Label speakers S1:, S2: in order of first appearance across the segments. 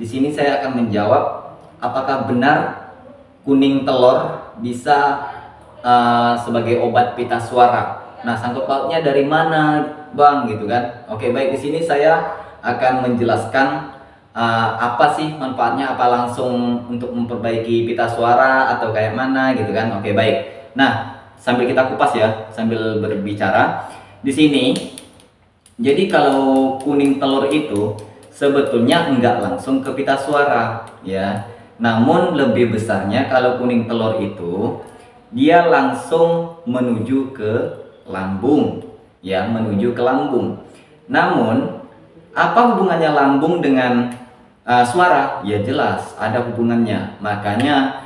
S1: Di sini saya akan menjawab apakah benar kuning telur bisa sebagai obat pita suara. Nah, sangkut pautnya dari mana, Bang? Gitu kan? Oke, baik, di sini saya akan menjelaskan apa sih manfaatnya, apa langsung untuk memperbaiki pita suara atau kayak mana gitu kan? Oke, baik. Nah, sambil kita kupas ya, sambil berbicara. Di sini, jadi kalau kuning telur itu sebetulnya enggak langsung ke pita suara ya. Namun lebih besarnya kalau kuning telur itu dia langsung menuju ke lambung ya, menuju ke lambung. Namun apa hubungannya lambung dengan suara? Ya jelas ada hubungannya. Makanya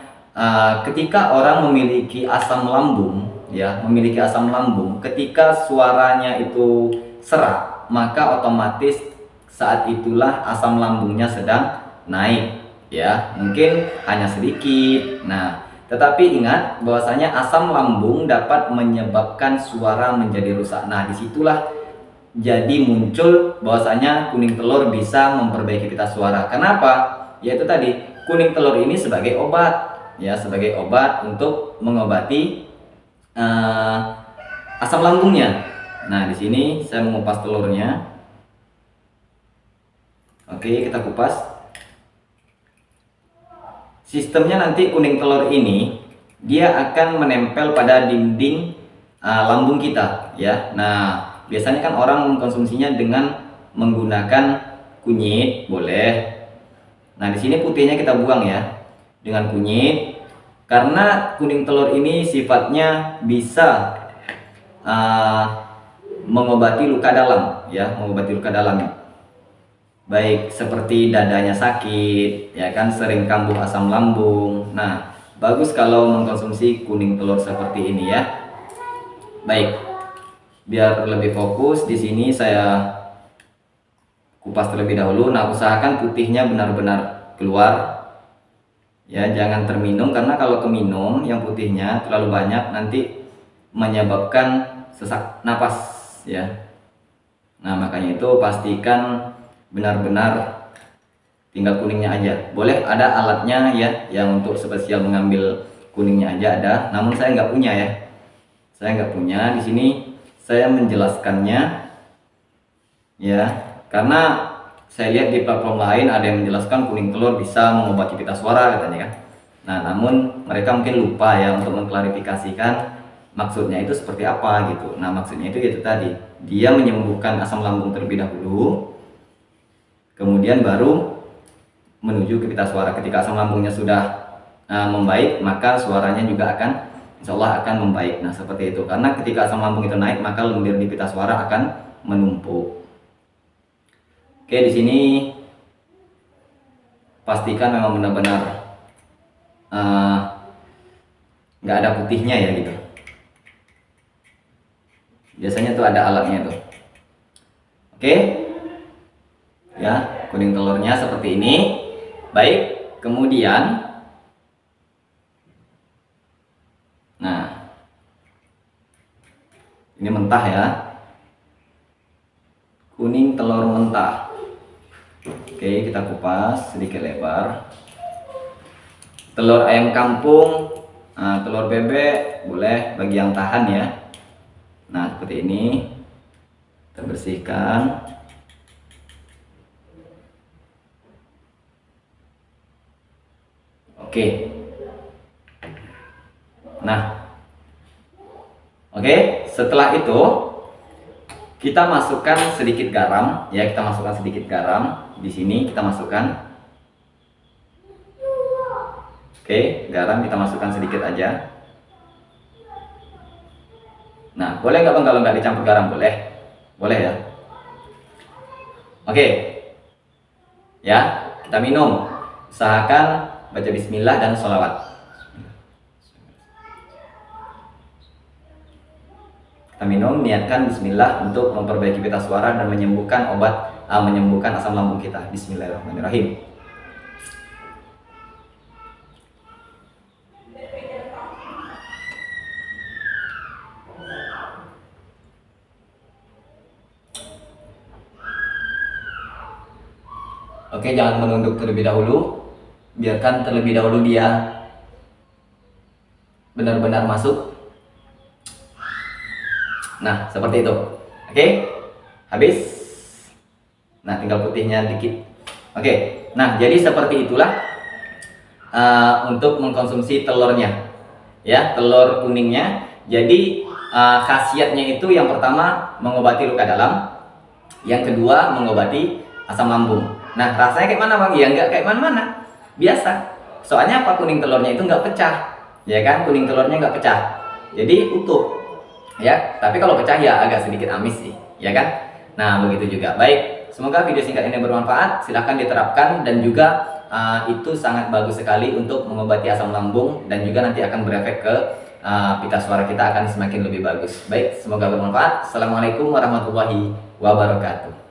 S1: ketika orang memiliki asam lambung ya, memiliki asam lambung, ketika suaranya itu serak, maka otomatis saat itulah asam lambungnya sedang naik ya, mungkin hanya sedikit. Nah, tetapi ingat bahwasanya asam lambung dapat menyebabkan suara menjadi rusak. Nah, disitulah jadi muncul bahwasanya kuning telur bisa memperbaiki pita suara. Kenapa? Yaitu tadi, kuning telur ini sebagai obat ya, sebagai obat untuk mengobati asam lambungnya. Nah, di sini saya mengupas telurnya. Oke, kita kupas. Sistemnya nanti kuning telur ini dia akan menempel pada dinding lambung kita ya. Nah, biasanya kan orang mengkonsumsinya dengan menggunakan kunyit, boleh. Nah, di sini putihnya kita buang ya dengan kunyit, karena kuning telur ini sifatnya bisa mengobati luka dalam ya, mengobati luka dalam. Baik seperti dadanya sakit, ya kan, sering kambuh asam lambung. Nah, bagus kalau mengkonsumsi kuning telur seperti ini ya. Baik, biar lebih fokus di sini saya kupas terlebih dahulu. Nah, usahakan putihnya benar-benar keluar. Ya, jangan terminum, karena kalau keminum yang putihnya terlalu banyak nanti menyebabkan sesak napas ya. Nah, makanya itu pastikan benar-benar tinggal kuningnya aja. Boleh ada alatnya ya, yang untuk spesial mengambil kuningnya aja ada, namun saya nggak punya ya. Saya nggak punya. Di sini saya menjelaskannya ya, karena saya lihat di platform lain ada yang menjelaskan kuning telur bisa mengobati pita suara katanya kan. Nah, namun mereka mungkin lupa ya untuk mengklarifikasikan maksudnya itu seperti apa gitu. Nah, maksudnya itu tadi, dia menyembuhkan asam lambung terlebih dahulu, kemudian baru menuju ke pita suara. Ketika asam lambungnya sudah membaik, maka suaranya juga akan, insya Allah akan membaik. Nah, seperti itu. Karena ketika asam lambung itu naik, maka lendir di pita suara akan menumpuk. Oke, di sini pastikan memang benar-benar nggak ada putihnya ya gitu. Biasanya tuh ada alatnya tuh. Oke ya, kuning telurnya seperti ini. Baik, kemudian nah, ini mentah ya, kuning telur mentah. Oke, kita kupas sedikit lebar. Telur ayam kampung, telur bebek boleh bagi yang tahan ya. Nah, seperti ini kita bersihkan. Oke. Nah, oke, setelah itu kita masukkan sedikit garam ya, kita masukkan sedikit garam. Di sini kita masukkan. Oke, garam kita masukkan sedikit aja. Nah, boleh nggak Bang kalau nggak dicampur garam? Boleh, boleh ya. Oke, ya, kita minum. Usahakan baca bismillah dan sholawat. Kita minum, niatkan bismillah untuk memperbaiki pita suara dan menyembuhkan menyembuhkan asam lambung kita. Bismillahirrahmanirrahim. Oke, Oke, jangan menunduk terlebih dahulu. Biarkan terlebih dahulu dia benar-benar masuk. Nah, seperti itu. Oke, habis. Nah, tinggal putihnya dikit. Oke, nah jadi seperti itulah untuk mengkonsumsi telurnya. Ya, telur kuningnya. Jadi khasiatnya itu yang pertama mengobati luka dalam, yang kedua mengobati asam lambung. Nah, rasanya kayak mana bang? Ya nggak kayak mana-mana, biasa. Soalnya apa? Kuning telurnya itu nggak pecah, ya kan? Kuning telurnya nggak pecah, jadi utuh, ya. Tapi kalau pecah ya agak sedikit amis sih, ya kan? Nah, begitu juga. Baik, semoga video singkat ini bermanfaat. Silahkan diterapkan dan juga itu sangat bagus sekali untuk mengobati asam lambung dan juga nanti akan berefek ke pita suara kita akan semakin lebih bagus. Baik, semoga bermanfaat. Assalamualaikum warahmatullahi wabarakatuh.